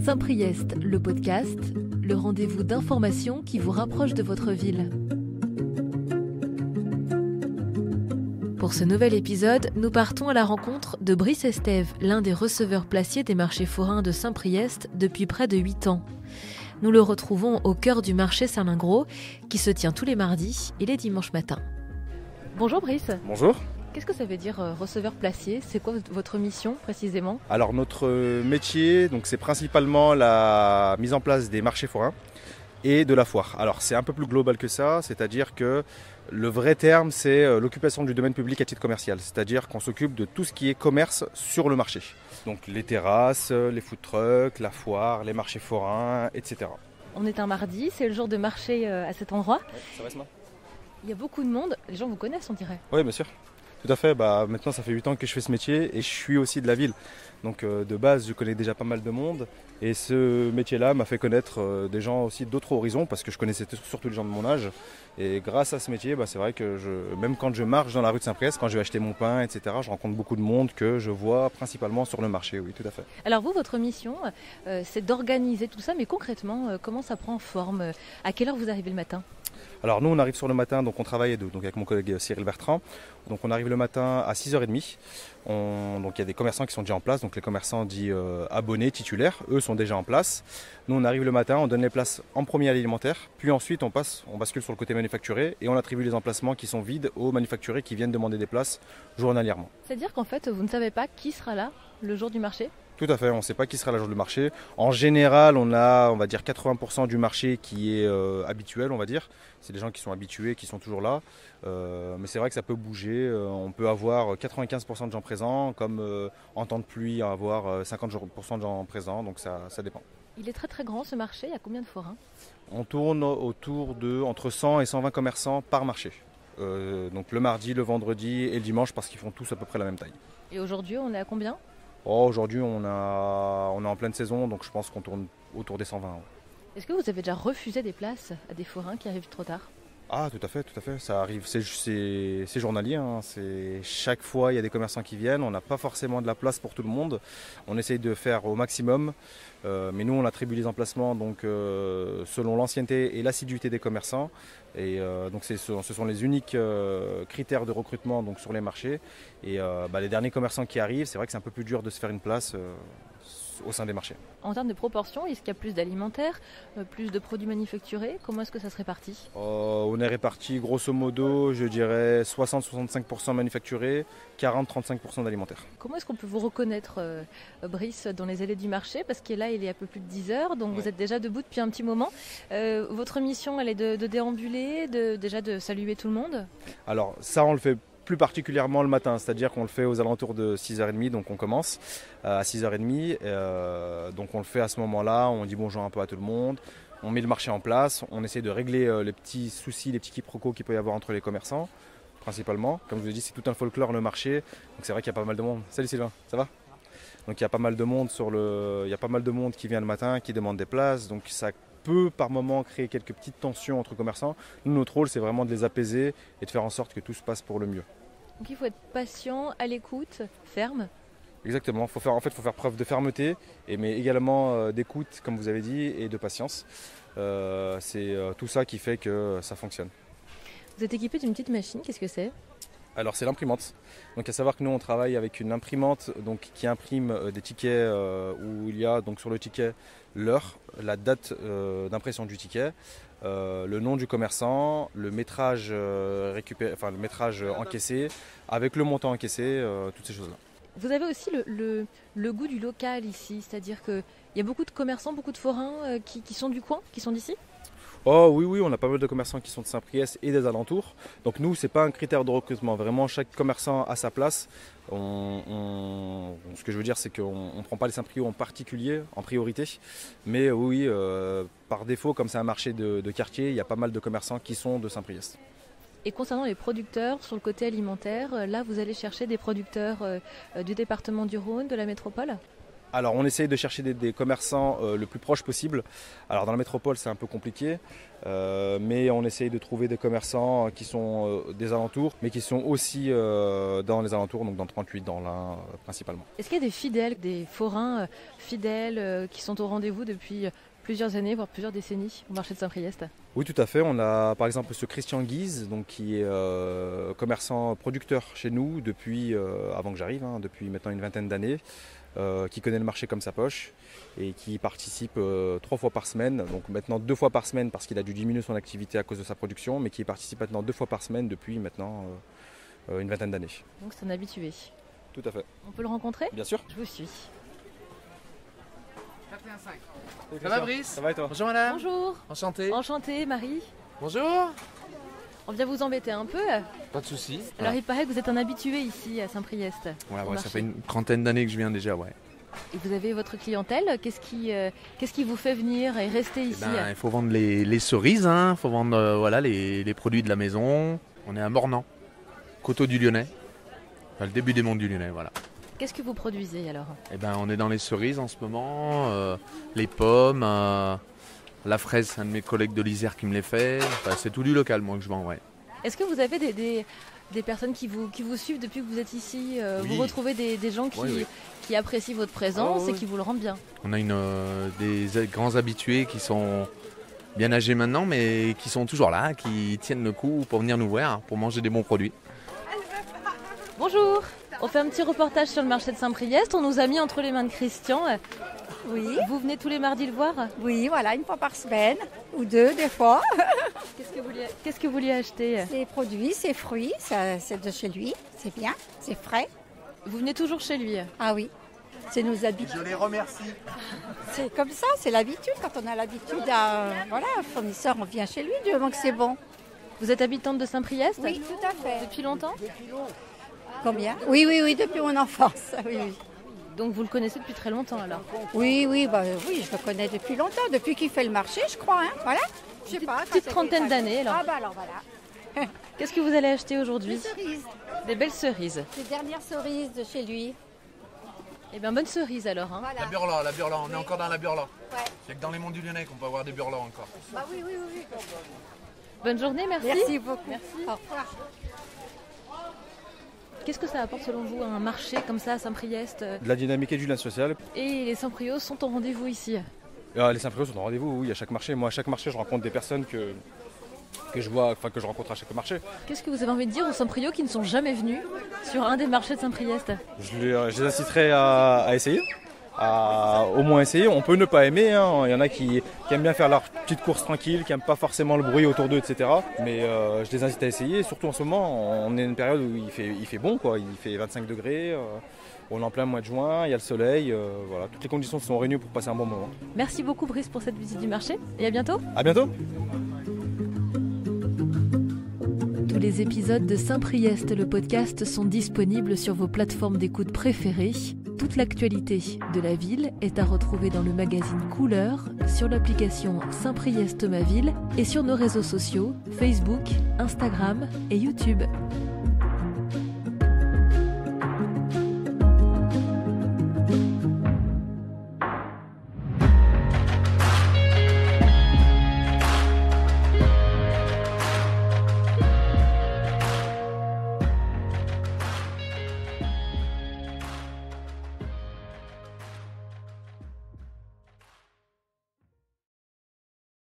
Saint-Priest, le podcast, le rendez-vous d'information qui vous rapproche de votre ville. Pour ce nouvel épisode, nous partons à la rencontre de Brice Estève, l'un des receveurs placiers des marchés forains de Saint-Priest depuis près de 8 ans. Nous le retrouvons au cœur du marché Saint-Lingros, qui se tient tous les mardis et les dimanches matins. Bonjour Brice. Bonjour. Qu'est-ce que ça veut dire receveur placier ? C'est quoi votre mission précisément ? Alors notre métier, c'est principalement la mise en place des marchés forains et de la foire. Alors c'est un peu plus global que ça, c'est-à-dire que le vrai terme c'est l'occupation du domaine public à titre commercial, c'est-à-dire qu'on s'occupe de tout ce qui est commerce sur le marché. Donc les terrasses, les food trucks, la foire, les marchés forains, etc. On est un mardi, c'est le jour de marché à cet endroit. Ouais, ça va, Esma ? Il y a beaucoup de monde, les gens vous connaissent on dirait. Oui, bien sûr. Tout à fait, maintenant ça fait 8 ans que je fais ce métier et je suis aussi de la ville. Donc de base je connais déjà pas mal de monde et ce métier-là m'a fait connaître des gens aussi d'autres horizons parce que je connaissais surtout les gens de mon âge. Et grâce à ce métier, c'est vrai que même quand je marche dans la rue de Saint-Priest, quand je vais acheter mon pain, etc., je rencontre beaucoup de monde que je vois principalement sur le marché, oui, tout à fait. Alors vous, votre mission, c'est d'organiser tout ça, mais concrètement, comment ça prend forme ? À quelle heure vous arrivez le matin ? Alors nous on arrive sur le matin, donc on travaille donc avec mon collègue Cyril Bertrand. Donc on arrive le matin à 6h30. Donc il y a des commerçants qui sont déjà en place, donc les commerçants dits abonnés, titulaires, eux sont déjà en place. Nous on arrive le matin, on donne les places en premier à l'alimentaire, puis ensuite on bascule sur le côté manufacturé et on attribue les emplacements qui sont vides aux manufacturiers qui viennent demander des places journalièrement. C'est-à-dire qu'en fait vous ne savez pas qui sera là le jour du marché ? Tout à fait, on ne sait pas qui sera le jour du marché. En général, on va dire 80% du marché qui est habituel, on va dire. C'est des gens qui sont habitués, qui sont toujours là. Mais c'est vrai que ça peut bouger. On peut avoir 95% de gens présents, comme en temps de pluie, avoir 50% de gens présents. Donc ça dépend. Il est très très grand ce marché, il y a combien de forains ? On tourne autour de entre 100 et 120 commerçants par marché. Donc le mardi, le vendredi et le dimanche, parce qu'ils font tous à peu près la même taille. Et aujourd'hui, on est à combien ? Aujourd'hui, on est en pleine saison, donc je pense qu'on tourne autour des 120. Est-ce que vous avez déjà refusé des places à des forains qui arrivent trop tard ? Ah, tout à fait, ça arrive, c'est journalier, chaque fois il y a des commerçants qui viennent, on n'a pas forcément de la place pour tout le monde, on essaye de faire au maximum, mais nous on attribue les emplacements selon l'ancienneté et l'assiduité des commerçants, et donc ce sont les uniques critères de recrutement sur les marchés, et les derniers commerçants qui arrivent, c'est vrai que c'est un peu plus dur de se faire une place au sein des marchés. En termes de proportion, est-ce qu'il y a plus d'alimentaire, plus de produits manufacturés ? Comment est-ce que ça se répartit ? On est réparti grosso modo, je dirais 60-65% manufacturés, 40-35% d'alimentaire. Comment est-ce qu'on peut vous reconnaître, Brice, dans les allées du marché ? Parce que là, il est un peu plus de 10 heures, donc Vous êtes déjà debout depuis un petit moment. Votre mission, elle est de déambuler, déjà de saluer tout le monde ? Alors ça, on le fait plus particulièrement le matin, c'est-à-dire qu'on le fait aux alentours de 6h30, donc on commence à 6h30, donc on le fait à ce moment-là, on dit bonjour un peu à tout le monde, on met le marché en place, on essaie de régler les petits soucis, les petits quiproquos qu'il peut y avoir entre les commerçants, principalement. Comme je vous ai dit, c'est tout un folklore le marché, donc c'est vrai qu'il y a pas mal de monde. Salut Sylvain, ça va ? Donc il y a pas mal de monde il y a pas mal de monde qui vient le matin, qui demande des places, donc ça peut par moment créer quelques petites tensions entre commerçants. Nous, notre rôle, c'est vraiment de les apaiser et de faire en sorte que tout se passe pour le mieux. Donc il faut être patient, à l'écoute, ferme. Exactement, faut faire preuve de fermeté, mais également d'écoute, comme vous avez dit, et de patience. C'est tout ça qui fait que ça fonctionne. Vous êtes équipé d'une petite machine, qu'est-ce que c'est ? Alors c'est l'imprimante. Donc à savoir que nous on travaille avec une imprimante qui imprime des tickets où il y a sur le ticket l'heure, la date d'impression du ticket, le nom du commerçant, le métrage le métrage encaissé, avec le montant encaissé, toutes ces choses-là. Vous avez aussi le goût du local ici, c'est-à-dire qu'il y a beaucoup de commerçants, beaucoup de forains qui sont du coin, qui sont d'ici ? Oh oui, on a pas mal de commerçants qui sont de Saint-Priest et des alentours. Donc nous, c'est pas un critère de recrutement. Vraiment, chaque commerçant a sa place. Ce que je veux dire, c'est qu'on ne prend pas les Saint-Priest en particulier, en priorité. Mais oui, par défaut, comme c'est un marché de quartier, il y a pas mal de commerçants qui sont de Saint-Priest. Et concernant les producteurs, sur le côté alimentaire, là, vous allez chercher des producteurs du département du Rhône, de la métropole ? Alors on essaye de chercher des commerçants le plus proche possible. Alors dans la métropole c'est un peu compliqué, mais on essaye de trouver des commerçants qui sont des alentours, mais qui sont aussi dans les alentours, donc dans 38, dans l'Ain principalement. Est-ce qu'il y a des fidèles, des forains fidèles qui sont au rendez-vous depuis plusieurs années, voire plusieurs décennies au marché de Saint-Priest? Oui, tout à fait. On a par exemple ce Christian Guise, donc, qui est commerçant producteur chez nous depuis, avant que j'arrive, depuis maintenant une vingtaine d'années. Qui connaît le marché comme sa poche et qui participe 3 fois par semaine, donc maintenant 2 fois par semaine parce qu'il a dû diminuer son activité à cause de sa production, mais qui participe maintenant 2 fois par semaine depuis maintenant une vingtaine d'années. Donc c'est un habitué. Tout à fait. On peut le rencontrer? Bien sûr. Je vous suis. Ça va Brice? Ça va et toi? Bonjour madame. Bonjour. Enchanté. Enchantée, Marie. Bonjour. On vient vous embêter un peu. Pas de soucis. Alors il paraît que vous êtes un habitué ici à Saint-Priest. Ouais, ça fait une trentaine d'années que je viens déjà, ouais. Et vous avez votre clientèle. Qu'est-ce qui vous fait venir et rester ici? Il faut vendre les cerises, il faut vendre les produits de la maison. On est à Mornan, Coteau du Lyonnais, le début des monts du Lyonnais, voilà. Qu'est-ce que vous produisez alors? On est dans les cerises en ce moment, les pommes, la fraise, c'est un de mes collègues de l'Isère qui me les fait. C'est tout du local, moi, que je vends, ouais. Est-ce que vous avez des personnes qui vous suivent depuis que vous êtes ici? Oui. Vous retrouvez des gens qui apprécient votre présence et qui vous le rendent bien? On a des grands habitués qui sont bien âgés maintenant, mais qui sont toujours là, qui tiennent le coup pour venir nous voir, pour manger des bons produits. Bonjour. On fait un petit reportage sur le marché de Saint-Priest. On nous a mis entre les mains de Christian. Oui. Vous venez tous les mardis le voir? Oui, voilà, une fois par semaine, ou 2 des fois. Qu'est-ce que vous lui achetez? Ses produits, ses fruits, c'est de chez lui, c'est bien, c'est frais. Vous venez toujours chez lui? Ah oui, c'est nos habitudes. Je les remercie. C'est comme ça, c'est l'habitude. Quand on a l'habitude un fournisseur, on vient chez lui, du moment que c'est bon. Vous êtes habitante de Saint-Priest? Oui, tout à fait. Depuis longtemps? Combien? Oui, depuis mon enfance. Oui. Donc vous le connaissez depuis très longtemps alors? Oui, je le connais depuis longtemps, depuis qu'il fait le marché, je crois. Voilà. Je sais pas. Petite trentaine d'années alors. Ah bah alors voilà. Qu'est-ce que vous allez acheter aujourd'hui? Des cerises. Des belles cerises. Les dernières cerises de chez lui. Eh bien bonne cerise alors. Voilà. La burla, on est encore dans la burla. Ouais. C'est que dans les monts du Lyonnais qu'on peut avoir des burlas encore. Bah oui. Bonne journée, merci. Merci beaucoup. Merci. Au revoir. Qu'est-ce que ça apporte selon vous un marché comme ça à Saint-Priest? De la dynamique et du lien social. Et les Saint-Prieuxs sont au rendez-vous ici? Les Saint-Prieuxs sont au rendez-vous, oui, à chaque marché. Moi, à chaque marché, je rencontre des personnes que je rencontre à chaque marché. Qu'est-ce que vous avez envie de dire aux Saint-Prieuxs qui ne sont jamais venus sur un des marchés de Saint-Priest? Je les inciterai à essayer, à au moins essayer. On peut ne pas aimer, il y en a qui aiment bien faire leur petite course tranquille, qui n'aiment pas forcément le bruit autour d'eux, etc. Mais je les incite à essayer, surtout en ce moment, on est une période où il fait bon, quoi. Il fait 25 degrés, on est en plein mois de juin, il y a le soleil, voilà. Toutes les conditions sont réunies pour passer un bon moment. Merci beaucoup Brice pour cette visite du marché et à bientôt. À bientôt. Tous les épisodes de Saint-Priest, le podcast, sont disponibles sur vos plateformes d'écoute préférées. Toute l'actualité de la ville est à retrouver dans le magazine Couleur, sur l'application Saint-Priest ma ville et sur nos réseaux sociaux Facebook, Instagram et YouTube.